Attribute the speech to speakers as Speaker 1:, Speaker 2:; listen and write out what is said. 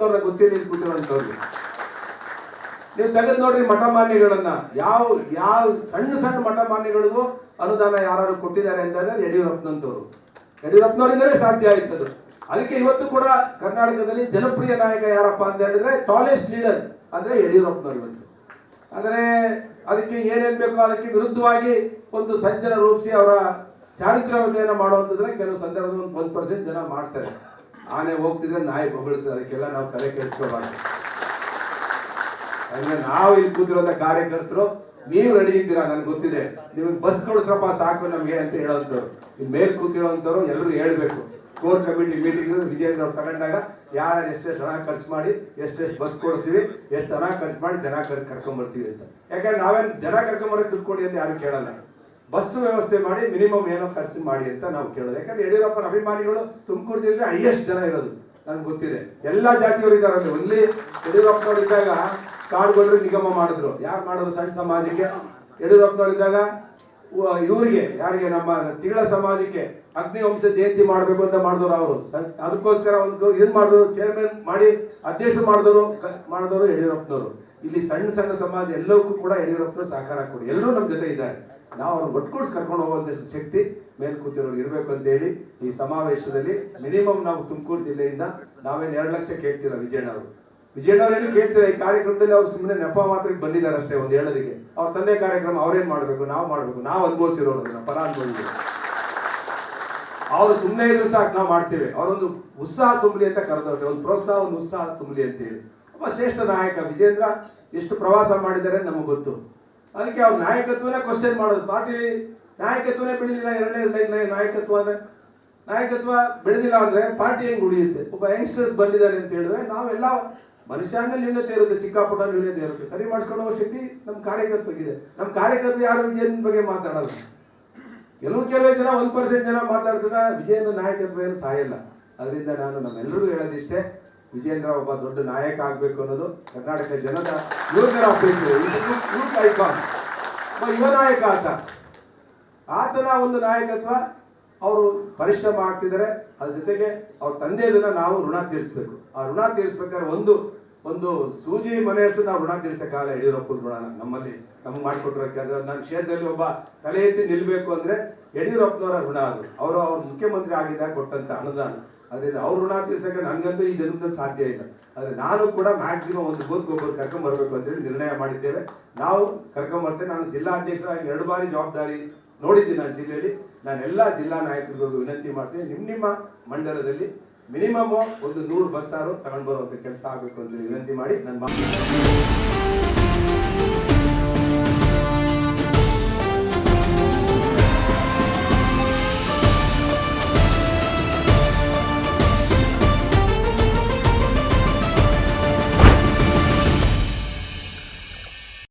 Speaker 1: ಯಡಿಯೂರಪ್ಪನವ್ರ ಗೊತ್ತಿಲ್ಲ ಇಲ್ಲಿ ಕೂತಿರುವಂತವ್ರಿಗೆ. ನೀವು ತೆಗೆದು ನೋಡ್ರಿ ಮಠಮಾನ್ಯಗಳನ್ನ, ಯಾವ ಸಣ್ಣ ಮಠಮಾನ್ಯಗಳಿಗೂ ಅನುದಾನ ಯಾರು ಕೊಟ್ಟಿದ್ದಾರೆ ಅಂತಂದ್ರೆ ಯಡಿಯೂರಪ್ಪನವರಿಂದಲೇ ಸಾಧ್ಯ ಆಯ್ತದು. ಅದಕ್ಕೆ ಇವತ್ತು ಕೂಡ ಕರ್ನಾಟಕದಲ್ಲಿ ಜನಪ್ರಿಯ ನಾಯಕ ಯಾರಪ್ಪ ಅಂತ ಹೇಳಿದ್ರೆ ಟಾಲೆಸ್ಟ್ ಲೀಡರ್ ಅಂದ್ರೆ ಯಡಿಯೂರಪ್ಪನವರು ಇವತ್ತು. ಆದರೆ ಅದಕ್ಕೆ ಏನೇನ್ ಬೇಕೋ ಅದಕ್ಕೆ ವಿರುದ್ಧವಾಗಿ ಒಂದು ಸಂಚನ ರೂಪಿಸಿ ಅವರ ಚಾರಿತ್ರ್ಯವನ್ನ ಮಾಡುವಂತಂದ್ರೆ ಕೆಲವು ಸಂದರ್ಭದಲ್ಲಿ 1% ಜನ ಮಾಡ್ತಾರೆ. ಆನೆ ಹೋಗ್ತಿದ್ರೆ ನಾಯಿ ಬೊಗಳುತ್ತೆ, ಅದಕ್ಕೆಲ್ಲ ನಾವು ತಲೆ ಕೆಡಿಸ್ಕೋಬಾರ್ದು. ಅಂದ್ರೆ ನಾವು ಇಲ್ಲಿ ಕೂತಿರುವಂತ ಕಾರ್ಯಕರ್ತರು ನೀವು ರೆಡಿ ಇದ್ದೀರಾ ನನ್ಗೆ ಗೊತ್ತಿದೆ, ನಿಮಗೆ ಬಸ್ ಕೊಡಿಸ್ರಪ್ಪ ಸಾಕು ನಮ್ಗೆ ಅಂತ ಹೇಳೋಂಥವ್ರು. ಇಲ್ಲಿ ಮೇಲೆ ಕೂತಿರೋಂಥವ್ರು ಎಲ್ಲರೂ ಹೇಳ್ಬೇಕು. ಕೋರ್ ಕಮಿಟಿ ಮೀಟಿಂಗ್ ವಿಜಯೇಂದ್ರ ಅವ್ರು ತಗೊಂಡಾಗ ಯಾರು ಎಷ್ಟೆಷ್ಟು ಹಣ ಖರ್ಚು ಮಾಡಿ ಎಷ್ಟೆಷ್ಟು ಬಸ್ ಕೊಡಿಸ್ತೀವಿ, ಎಷ್ಟು ಹಣ ಖರ್ಚು ಮಾಡಿ ಜನ ಕರ್ಕೊಂಡ್ಬರ್ತೀವಿ ಅಂತ. ಯಾಕಂದ್ರೆ ನಾವೇನು ಜನ ಕರ್ಕೊಂಬರೋಕೆ ದುಡ್ಡು ಕೊಡಿ ಅಂತ ಯಾರು ಕೇಳಲ್ಲ. ಬಸ್ ವ್ಯವಸ್ಥೆ ಮಾಡಿ ಮಿನಿಮಮ್ ಏನೋ ಖರ್ಚು ಮಾಡಿ ಅಂತ ನಾವು ಕೇಳೋದು. ಯಾಕಂದ್ರೆ ಯಡಿಯೂರಪ್ಪನ ಅಭಿಮಾನಿಗಳು ತುಮಕೂರು ಜಿಲ್ಲೆ ಹೈಯೆಸ್ಟ್ ಜನ ಇರೋದು ನನ್ಗೆ ಗೊತ್ತಿದೆ. ಎಲ್ಲಾ ಜಾತಿಯವರು ಇದ್ದಾರೆ ಅಲ್ಲಿ. ಒನ್ಲಿ ಯಡಿಯೂರಪ್ಪನವ್ರು ಇದ್ದಾಗ ಕಾಡುಗೊಳ್ರು ನಿಗಮ ಮಾಡಿದ್ರು. ಯಾರು ಮಾಡೋದು? ಸಣ್ಣ ಸಮಾಜಕ್ಕೆ. ಯಡಿಯೂರಪ್ಪನವ್ರು ಇದ್ದಾಗ ಇವರಿಗೆ ಯಾರಿಗೆ ನಮ್ಮ ತಿಗಳ ಸಮಾಜಕ್ಕೆ ಅಗ್ನಿವಂಶ ಜಯಂತಿ ಮಾಡ್ಬೇಕು ಅಂತ ಮಾಡಿದವರು ಅವರು. ಅದಕ್ಕೋಸ್ಕರ ಒಂದು ಇದನ್ ಮಾಡಿದ್ರು, ಚೇರ್ಮನ್ ಮಾಡಿ ಅಧ್ಯಕ್ಷರು ಮಾಡಿದವರು ಯಡಿಯೂರಪ್ಪನವರು. ಇಲ್ಲಿ ಸಣ್ಣ ಸಮಾಜ ಎಲ್ಲವಕ್ಕೂ ಕೂಡ ಯಡಿಯೂರಪ್ಪನವರು ಸಹಕಾರ ಕೊಡಿ. ಎಲ್ಲರೂ ನಮ್ಮ ಜೊತೆ ಇದ್ದಾರೆ. ನಾವು ಅವ್ರನ್ನ ಒಟ್ಗೂಡ್ಸಿ ಕರ್ಕೊಂಡು ಹೋಗುವಂತ ಶಕ್ತಿ ಮೇಲ್ ಕೂತಿರೋರು ಇರ್ಬೇಕು ಅಂತ ಹೇಳಿ ಈ ಸಮಾವೇಶದಲ್ಲಿ ಮಿನಿಮಮ್ ನಾವು ತುಮಕೂರು ಜಿಲ್ಲೆಯಿಂದ ನಾವೇನು 2 ಲಕ್ಷ ಕೇಳ್ತಿಲ್ಲ. ವಿಜಯಣ್ಣವ್ರು ಏನು ಕೇಳ್ತೀರಾ? ಈ ಕಾರ್ಯಕ್ರಮದಲ್ಲಿ ಅವ್ರು ಸುಮ್ಮನೆ ನೆಪ ಮಾತ್ರಕ್ಕೆ ಬಂದಿದ್ದಾರೆ ಅಷ್ಟೇ, ಒಂದು ಹೇಳೋದಕ್ಕೆ. ಅವ್ರ ತಂದೆ ಕಾರ್ಯಕ್ರಮ ಅವ್ರೇನ್ ಮಾಡ್ಬೇಕು, ನಾವು ಮಾಡ್ಬೇಕು. ನಾವು ಅನುಭವಿಸಿರೋರು ಅದನ್ನ ಫಲಾನುಭವಿಗಳು. ಅವ್ರು ಸುಮ್ಮನೆ ಇದ್ರು ಸಾಕು, ನಾವು ಮಾಡ್ತೇವೆ. ಅವರೊಂದು ಉತ್ಸಾಹ ತುಂಬಲಿ ಅಂತ ಕರೆದವ್ರೆ, ಒಂದು ಪ್ರೋತ್ಸಾಹ, ಒಂದು ಉತ್ಸಾಹ ತುಂಬಲಿ ಅಂತ ಹೇಳಿ. ಒಬ್ಬ ಶ್ರೇಷ್ಠ ನಾಯಕ ವಿಜೇಂದ್ರ ಎಷ್ಟು ಪ್ರವಾಸ ಮಾಡಿದ್ದಾರೆ ನಮಗೆ ಗೊತ್ತು. ಅದಕ್ಕೆ ಅವ್ರ ನಾಯಕತ್ವನೇ ಕ್ವಶನ್ ಮಾಡೋದು. ಪಾರ್ಟಿಲಿ ನಾಯಕತ್ವನೇ ಬೆಳೆದಿಲ್ಲ, 2ನೇ ಲೈನ್ ನಾಯಕತ್ವ ಬೆಳೆದಿಲ್ಲ ಅಂದ್ರೆ ಪಾರ್ಟಿ ಹೆಂಗ್ ಉಳಿಯುತ್ತೆ? ಒಬ್ಬ ಯಂಗ್ಸ್ಟರ್ಸ್ ಬಂದಿದ್ದಾರೆ ಅಂತ ಹೇಳಿದ್ರೆ ನಾವೆಲ್ಲ ಮನುಷ್ಯನ ನ್ಯೂನತೆ ಇರುತ್ತೆ, ಚಿಕ್ಕ ಪುಟ್ಟ ನ್ಯೂನತೆ ಇರುತ್ತೆ. ಸರಿ ಮಾಡಿಸ್ಕೊಂಡು ಹೋಗೋ ಶಕ್ತಿ ನಮ್ಮ ಕಾರ್ಯಕರ್ತರಿಗಿದೆ. ನಮ್ಮ ಕಾರ್ಯಕರ್ತರು ಯಾರು ವಿಜಯನ ಬಗ್ಗೆ ಮಾತಾಡಲ್ಲ. ಕೆಲವೇ ಜನ 1% ಜನ ಮಾತಾಡ್ತಾರೆ. ವಿಜಯನ ನಾಯಕತ್ವ ಏನು ಸಾಯಲ್ಲ. ಅದರಿಂದ ನಾನು ನಮ್ಮೆಲ್ಲರಿಗೂ ಹೇಳೋದಿಷ್ಟೇ, ವಿಜೇಂದ್ರ ಒಬ್ಬ ದೊಡ್ಡ ನಾಯಕ ಆಗ್ಬೇಕು ಅನ್ನೋದು ಕರ್ನಾಟಕ ಜನದ ಯುವಕರ ಅಪೇಕ್ಷೆ. ಯೂತ್ ಐಕಾನ್, ಯುವ ನಾಯಕ ಆತನ ಒಂದು ನಾಯಕತ್ವ. ಅವರು ಪರಿಶ್ರಮ ಆಗ್ತಿದ್ದಾರೆ. ಅದ್ರ ಜೊತೆಗೆ ಅವ್ರ ತಂದೆಯದನ್ನ ನಾವು ಋಣ ತೀರಿಸ್ಬೇಕು. ಆ ಋಣ ತೀರಿಸ್ಬೇಕಾದ್ರೆ ಒಂದು ಸೂಜಿ ಮನೆಯಷ್ಟು ನಾವು ಋಣ ತೀರಿಸಕ್ಕಾಗಲ್ಲ. ಯಡಿಯೂರಪ್ಪನ ಋಣ ನಮ್ಗೆ ಮಾಡಿಕೊಟ್ಟಿರೋ ಕೆಲಸ. ನನ್ನ ಕ್ಷೇತ್ರದಲ್ಲಿ ಒಬ್ಬ ತಲೆ ಎತ್ತಿ ನಿಲ್ಬೇಕು ಅಂದ್ರೆ ಯಡಿಯೂರಪ್ಪನವರ ಋಣ ಅದು. ಅವರು ಮುಖ್ಯಮಂತ್ರಿ ಆಗಿದ್ದಾಗ ಕೊಟ್ಟಂತ ಅನುದಾನ. ಅದರಿಂದ ಅವ್ರ ಋಣ ತೀರ್ಸಕ್ಕೆ ನನ್ಗಂತೂ ಈ ಜನ್ಮದಲ್ಲಿ ಸಾಧ್ಯ ಇಲ್ಲ. ಆದ್ರೆ ನಾನು ಕೂಡ ಮ್ಯಾಕ್ಸಿಮಮ್ ಒಂದು ಬೂತ್ಗೊಬ್ಬರು ಕರ್ಕೊಂಡ್ಬರ್ಬೇಕು ಅಂತೇಳಿ ನಿರ್ಣಯ ಮಾಡಿದ್ದೇವೆ. ನಾವು ಕರ್ಕೊಂಡ್ಬರ್ತೇನೆ. ನಾನು ಜಿಲ್ಲಾಧ್ಯಕ್ಷರಾಗಿ 2 ಬಾರಿ ಜವಾಬ್ದಾರಿ ನೋಡಿದ್ದೀನಿ ನನ್ನ ಜಿಲ್ಲೆಯಲ್ಲಿ. ನಾನೆಲ್ಲ ಜಿಲ್ಲಾ ನಾಯಕರಿಗೂ ವಿನಂತಿ ಮಾಡ್ತೀನಿ, ನಿಮ್ಮ ಮಂಡಲದಲ್ಲಿ ಮಿನಿಮಮ್ ಒಂದು 100 ಬಸ್ಸಾರು ತಗೊಂಡು ಬರುವಂತ ಕೆಲಸ ಆಗಬೇಕು ಅಂತ ವಿನಂತಿ ಮಾಡಿ ನನ್ನ